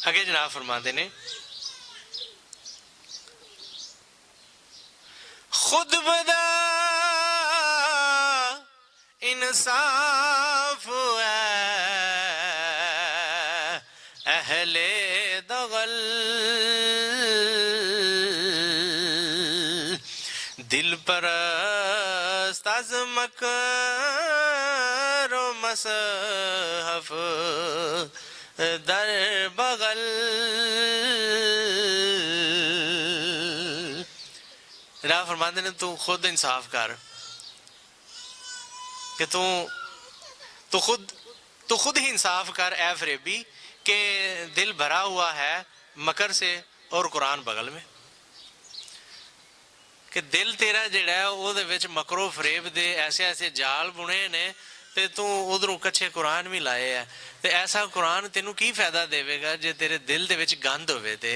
अगे जनाब फरमाते ने खुद बदा इंसाफ अहले दगल दिल परस्त अज़मक रो मसहफ दर बगल। राह फरमाते ने तू खुद इंसाफ कर कि तू खुद ही इंसाफ कर ए फरेबी के दिल भरा हुआ है मकर से और कुरान बगल में। कि दिल तेरा जिहड़ा है ਉਹਦੇ ਵਿੱਚ मकरो फरेब दे ऐसे ऐसे जाल बुने ने ते तू उधरों कच्चे कुरान भी लाए है। ते ऐसा कुरान तेनू की फायदा देवेगा जे तेरे दिल दे विच गंद होवे ते।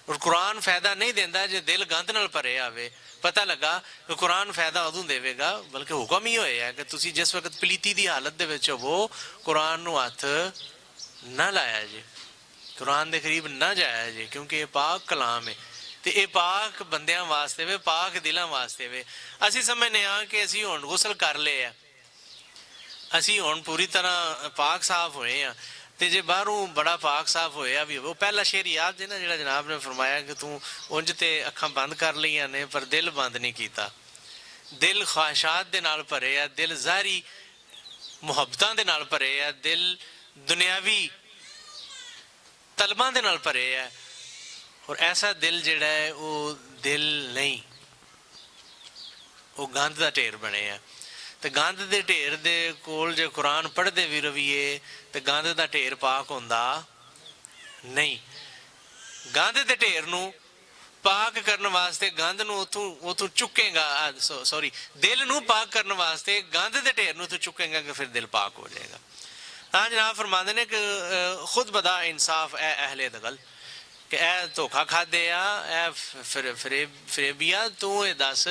और कुरान फायदा नहीं देंदा जे दिल गंद नाल भरे आवे। पता लगा कि कुरान फायदा उदों देवेगा बल्कि हुक्म ही होया है कि तुसी जिस वक्त पलीती दी हालत दे विच होवो कुरान नू हथ ना लाया जे, कुरान दे करीब ना जाया जे, क्योंकि ये पाक कलाम है तो ये पाक बंदियां वास्ते वे, पाक दिलों वास्ते वे। असी समझने हाँ कि असी हुण गुसल कर ले है, असी हुण पूरी तरह पाक साफ होए हैं तो जे बाहरों बड़ा पाक साफ होया भी हो। पहला शेर याद जे ना जिहड़ा जनाब ने फरमाया कि तू उंज ते अखां बंद कर लईआं ने पर दिल बंद नहीं कीता। दिल ख्वाहिशात दे नाल भरे आ, दिल ज़ाहरी मुहब्बतां दे नाल भरे आ, दिल दुनियावी तलबां दे नाल भरे आ। और ऐसा दिल जिहड़ा है वो दिल नहीं, वो गंद का ढेर बने आ। तो गंद के ढेर दे कोल जे कुरान पढ़ते भी रहीए तो गंद का ढेर पाक होंदा नहीं। गंद के ढेर नू पाक करने वास्ते गंद नू उतों चुकेगा, सॉरी दिल नू पाक करने वास्ते गंद के ढेर नू तू चुकेगा कि फिर दिल पाक हो जाएगा। हाँ जनाब फरमाते ने कि खुद बदा इंसाफ ए अहले दगल कि ए धोखा खादे आ, ए फरेबिया तू ये दस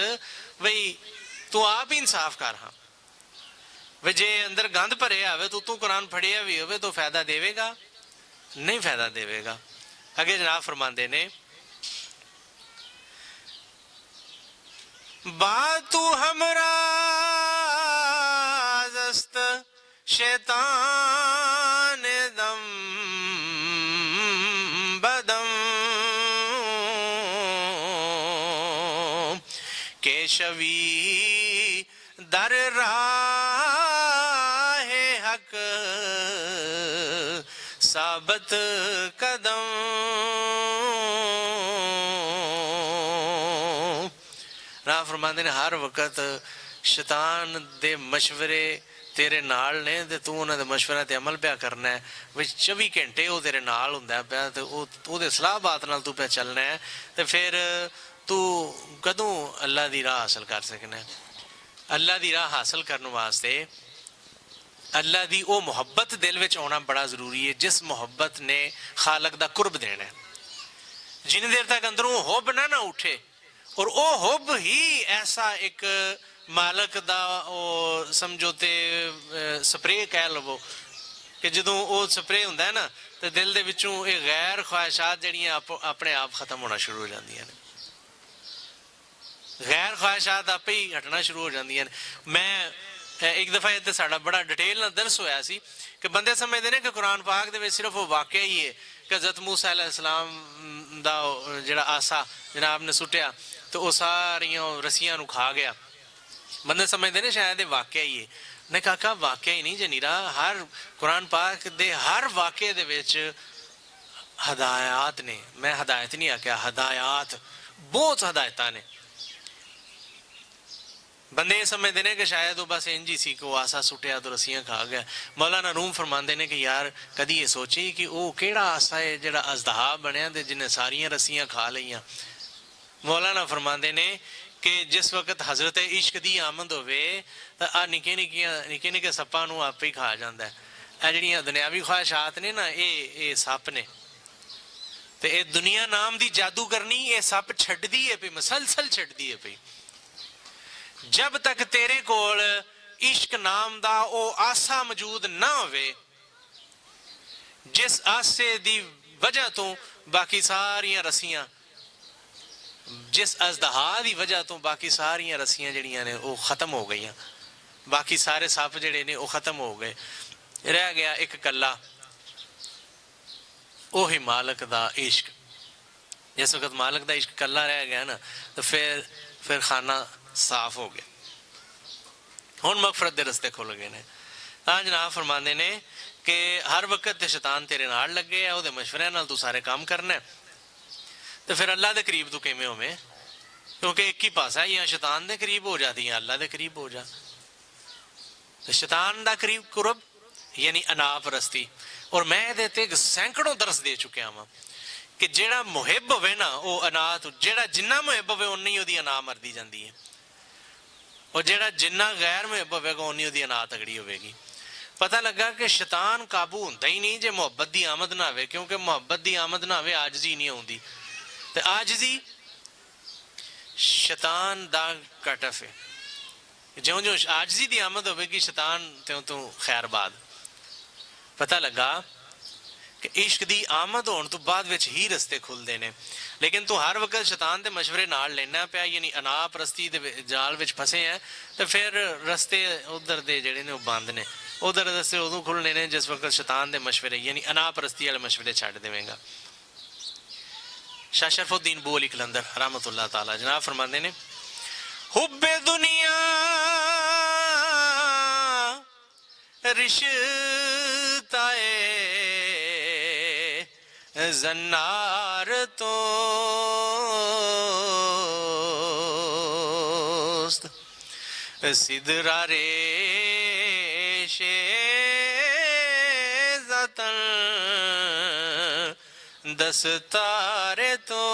बई तू आप ही इंसाफ कर। हाँ वे जे अंदर गंद भरे आवे तो तू कुरान फड़िया भी हो तो फायदा देवेगा नहीं, फायदा देवेगा। अगे जनाब फरमाते ने बातू हमरा जस्त शैतान दम बदम केशवी दर राहे हक साबत कदम। राह फरमाते ने हर वक्त शैतान दे मशवरे तेरे नाल ने ते तू उन्हां दे मशवरे ते अमल पिया करना है। वी 24 घंटे वो तेरे नाल हुंदा पिया ते ओहदे सलाह बात नाल तू पिया चलना है। ते फिर तू कदों अल्लाह दी राह हासिल कर सकना है। अल्लाह दी राह हासिल करने वास्ते अल्लाह दी वो मुहब्बत दिल विच आना बड़ा जरूरी है जिस मुहब्बत ने खालक दा कुर्ब देना है। जिन्नी देर तक अंदरों हुब ना उठे, और वो हुब ही ऐसा एक मालक दा वो समझो ते स्प्रे कह लवो कि जदों वो स्प्रे हुंदा है ना तो दिल दे विचों ये गैर ख्वाहिशात जिहड़ियां अपने आप खत्म होना शुरू हो जांदियां ने। गैर ख्वाहिशात आपे ही हटना शुरू हो जांदियां ने। मैं एक दफ़ा इत्थे साडा बड़ा डिटेल नाल दर्स होया सी कि बंदे समझदे ने कि कुरान पाक दे विच सिर्फ वो वाकया ही है कि हज़रत मूसा अलैहिस्सलाम दा जिहड़ा आसा जनाब ने सुट्टिया तो वो सारियां रस्सियां नूं खा गया। बंदे समझते ने शायद ये वाकया ही है। ने काका वाकया ही नहीं जनीरा, हर कुरान पाक दे हर वाकये दे विच हदायत ने। मैं हदायत नहीं आख्या, हदायत बहुत हदायत ने। बंदे समझते ने कि शायद वो बस इंज ही सी को आसा सुटिया तो रस्सियां खा गया। मौलाना रूम फरमाते ने कि यार कदी ये सोची कि वो केड़ा आसा है जिहड़ा अजदहा बनया ते जिन्हें सारियां रस्सियां खा लईयां। मौलाना फरमाते ने कि जिस वक्त हजरत इश्क दी आमद होवे तो आ निके निके सप्पां नूं आपे ही खा जांदा है। ਇਹ ਜਿਹੜੀਆਂ ਦੁਨਿਆਵੀ ख्वाहिशात ने ना ये सप ने ते ये दुनिया नाम दी जादू करनी ये सप छड्डदी है पई, मसलसल छड्डदी है पई। जब तक तेरे कोल इश्क नाम दा ओ आसा मौजूद ना होवे जिस आसे दी वजह तो बाकी सारियां रस्सियां, जिस अजदहा की वजह तो बाकी सारियां रस्सियां जड़ियां ने वो खत्म हो गई, बाकी सारे सप जड़े ने वो खत्म हो गए। रह गया एक कला, वही मालक दा इश्क। जिस वक्त मालक दा इश्क कला रह गया ना, तो फिर खाना साफ हो गया। हुण मगफरत दे रस्ते खुल गए ने। हाँ जनाब फरमाते ने कि हर वक्त ते शैतान तेरे नाल लगे है, उहदे मशवरे नाल तू सारे काम करना है, तो फिर अल्लाह दे करीब तू किवें होवें? क्योंकि एक ही पासा है, या शैतान दे करीब हो जाती है अल्लाह दे करीब हो जा। तो शैतान दा करीब कुरब यानी अनापरस्ती। और मैं ये सैकड़ों दरस दे चुकिया वा कि जेड़ा मुहिब होवे ना वो अनाथ, जेड़ा जिन्ना मुहिब होवे उन्नी उहदी अना मरदी जाती है, और जेड़ा जिन्ना गैर मुहिब होवेगा उन्नी उहदी अना तगड़ी होवेगी। पता लगा कि शैतान काबू होंदा ही नहीं जे मुहब्बत की आमद ना आवे, क्योंकि मुहब्बत की आमद ना आवे आजजी नहीं आउंदी। ते आजजी शैतान दा कटफ है। ज्यों ज्यों आजजी की आमद होगी शैतान त्यों त्यों खैरबाद। पता लगा कि इश्क की आमद होने तो बाद विच ही रस्ते खुलते हैं, लेकिन तू हर वक्त शैतान के मशवरे नाल लेना पिया, यानी अनापरस्ती दे जाल विच फसे हैं, तो फिर रस्ते उधर दे जिहड़े ने बंद ने। उधर रस्ते उदों खुलने ने जिस वक्त शैतान के मशवरे यानी अनापरस्ती वाले मशवरे छड्ड देवेंगा। शाह शरफुद्दीन बू अली कलंदर रहमतुल्लाह ताला जनाब फरमाते ने, हुब्बे दुनिया रिश्ताए जन्नार तो सिदरा रे शे जतन दस्तारे तो।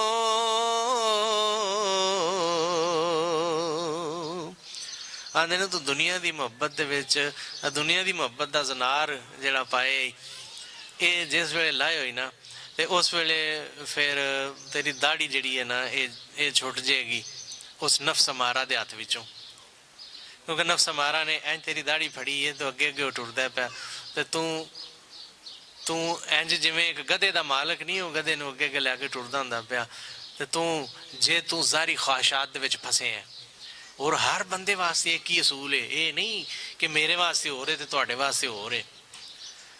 आंदे ने तू दुनिया की मुहब्बत दे विच, दुनिया की मुहब्बत का जनार जिहड़ा पाए ये जिस वेले लाए हुई ना, तो उस वेले फिर तेरी दाड़ी जिहड़ी है ना ये छुट जाएगी उस नफ्स अमारा दे हथ विचों, क्योंकि नफ्स अमारा ने इंज तेरी दाड़ी फड़ी है तो अगे अगे टुरदा पिया, तो तू इंज जिवें एक गधे का मालक नहीं हो गधे नूं अगे अगे लैके टुरदा हुंदा पिया, तो जे तू ज़ाहरी ख्वाहिशात दे विच फसे है। और हर बंदे वास्ते एक ही असूल है, ये नहीं कि मेरे वास्ते हो रहे तो तुहाडे वास्ते हो रहे।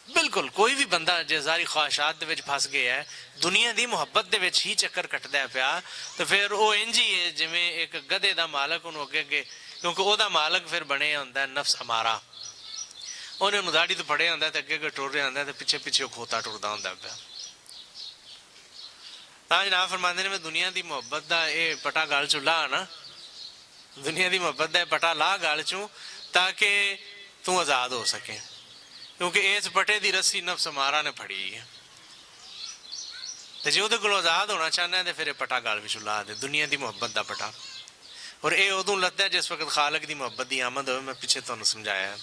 बिल्कुल कोई भी बंदा जे ज़ाहरी ख्वाहिशात दे विच फस गया है, दुनिया की मुहब्बत दे विच ही चक्कर कटदा पिया, तो फिर वो इंज ही है जिवें एक गधे का मालक उन्होंने अगे अगे, क्योंकि वह मालक फिर बने होंदा नफ्स अमारा, उन्हें दाड़ी तो फड़े होंदा तो अगे अगे टुर रहा होंदा, तो पिछे पिछे खोता टुरदा होंदा पिया। तां जनाब फरमांदे ने मैं दुनिया की मुहब्बत का ये पटा गल चूं ला ना, दुनिया की मुहब्बत का पटा ला गल चूं, ताकि तू आज़ाद हो सके, क्योंकि इस पटे की रस्सी नफ्स अमारा ने फड़ी है। तो जे उहदे कोलों आज़ाद होना चाहना है तो फिर पटा गल विचों ला दे, दुनिया की मुहब्बत का पटा। और ये उदों लगता है जिस वक्त खालक की मुहब्बत की आमद हो। मैं पिछे तुहानूं समझाया